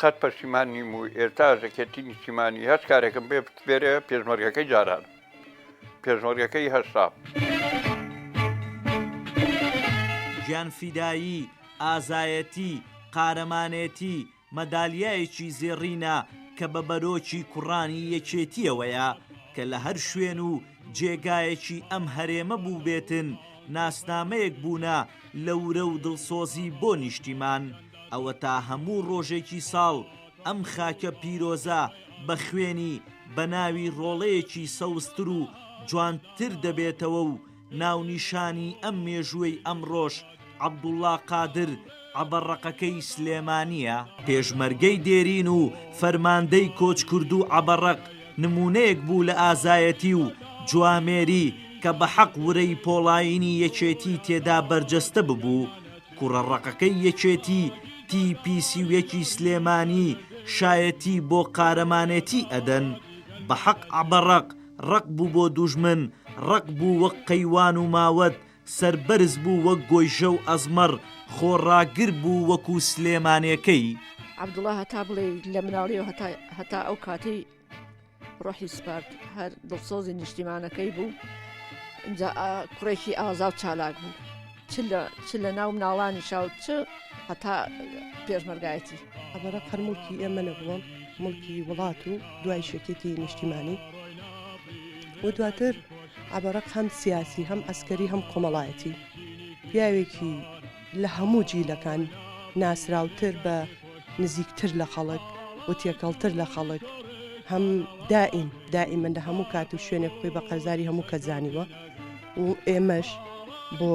قەت پەشیمان نیم و ئێستا ژەکێتی نیشتیمانی هەست کارێکم بێ بێرە پێشمەرگەکەی جاران پێشمەرگەکەی هەستا گیانفیدایی، ئازایەتی، قارەمانێتی مەدالیایەکی زێڕینە کە بە بەرۆکی کوڕانی یەکێتیەوەیە کە لە هەر شوێن و جێگایەکی ئەم هەرێمە بوو بێتن ناسنامەیەک بوونە لەورە و دڵسۆزی بۆ نیشتیمان ئەوە تا هەموو ڕۆژێکی ساڵ ئەم خاکە پیرۆزە بە خوێنی بە ناوی ڕۆڵەیەکی سەوزتر و جوانتر دەبێتەوە و ناونیشانی ئەم مێژووی ئەمڕۆژ عەبدوڵڵا قادر عەبەڕەقەکەی سلێمانیە پێشمەرگەی دێرین و فەرماندەی کۆچکرد و عەبەڕەق نمونەیەک بوو لە ئازایەتی و جوامێری کە بە حەق ورەی پۆڵاینی یەکێتی تێدا بەرجەستە ببوو کوڕەڕەقەکەی یەکێتی تیپیسیویەکی سلێمانی شایەتی بۆ قارەمانێتی ئەدەن بە حەق عەبەڕەق ڕق بوو بۆ دوژمن ڕق بوو وەک قەیوان و ماوەت سەربەرز بوو وەک گۆیژە و ئەزمەر خۆڕاگر بوو وەکو سلێمانیەکەی عەبدوڵڵا هەتا بڵێ لە مناڵیەوە هەتا ئەو کاتی ڕۆحی سپارد هەر دڵسۆزی نیشتیمانەکەی بوو اینجا کوڕێکی ئازا و چالاک بوو چ لە ناو مناڵانی شاوت چ هەتا پێشمەرگایەتی عەبەڕەق هەر موڵکی ئێمە نەبووە موڵکی وڵات و دوای شێکێتی نیشتیمانی و دواتر عەبەڕەق هەم سیاسی هەم ئەسکەری هەم کۆمەڵایەتی پیاوێکی لە هەموو جیلەکان ناسراوتر بە نزیکتر لە خەڵک و تێکەڵتر لە خەڵک هەم دائیمەن لە هەموو کات و شوێنێک خۆی بە قەرزاری هەموو کە زانیوە و ئێمەش بۆ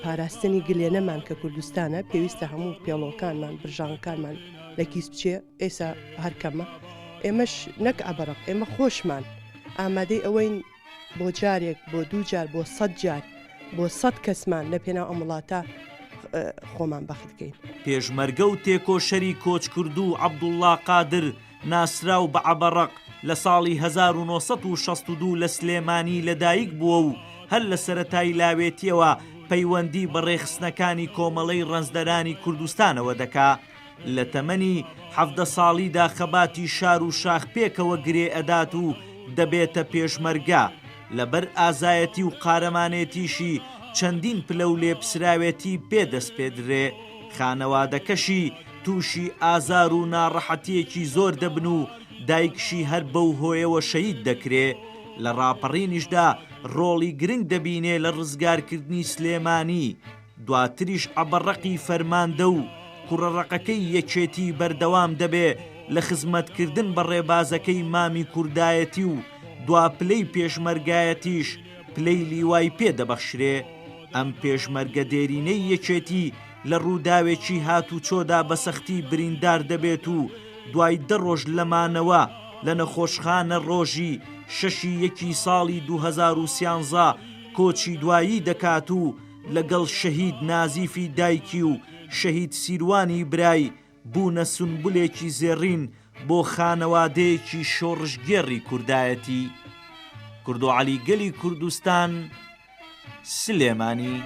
پاراستنی گلێنەمان کە کوردستانە پێویستە هەموو پێڵۆکانمان برژانکانمان لە کیس بچێ ئێستا هەرکەمە ئێمەش نەک عەبەڕەق ئێمە خۆشمان ئامادەی ئەوەین بۆ جارێک بۆ دوو جار بۆ 100 جار بۆ 100 کەسمان لە پێناو ئەم وڵاتە خۆمان بەخت بکەین پێشمەرگە و تێکۆشەری کۆچکرد و عەبدوڵڵا قادر ناسراو بە عەبەڕەق لە ساڵی 1962 لە سلێمانی لەدایک بووە و هەر لە سەرەتای لاوێتیەوە پەیوەندی بە ڕێخستنەکانی کۆمەڵەی ڕەنزدەرانی کوردستانەوە دەکا لە تەمەنی 17 ساڵیدا خەباتی شار و شاخ پێکەوە گرێ ئەدات و دەبێتە پێشمەرگە لەبەر ئازایەتی و قارەمانێتیشی چەندین پلە و لێپسراوێتی پێدەست پێدرێ خانەوادەکەشی تووشی ئازار و ناڕەحەتیەکی زۆر دەبن و دایکشی هەر بەو هۆیەوە شەهید دەکرێ لە ڕاپەڕینیشدا ڕۆڵی گرنگ دەبینێ لە ڕزگارکردنی سلێمانی دواتریش عەبەڕەقی فەرماندە و کوڕەڕەقەکەی یەکێتی بەردەوام دەبێ لە خزمەتکردن بە ڕێبازەکەی مامی کوردایەتی و دواپلەی پێشمەرگایەتیش پلەی لیوای پێدەبەخشرێ ئەم پێشمەرگە دێرینەی یەکێتی لە ڕووداوێکی هاتوچۆدا بە سەختی بریندار دەبێت و دوای 10 ڕۆژ لەمانەوە لە نەخۆشخانە ڕۆژی 6 ساڵی 2013 کۆچی دوایی دەکات و لەگەڵ شەهید نازیفی دایکی و شەهید سیروانی برای بوونە سنبولێکی زێڕین بۆ خانەوادەیەکی شۆڕشگێڕی کوردایەتی کردو عەلی گەلی کوردستان سلێمانی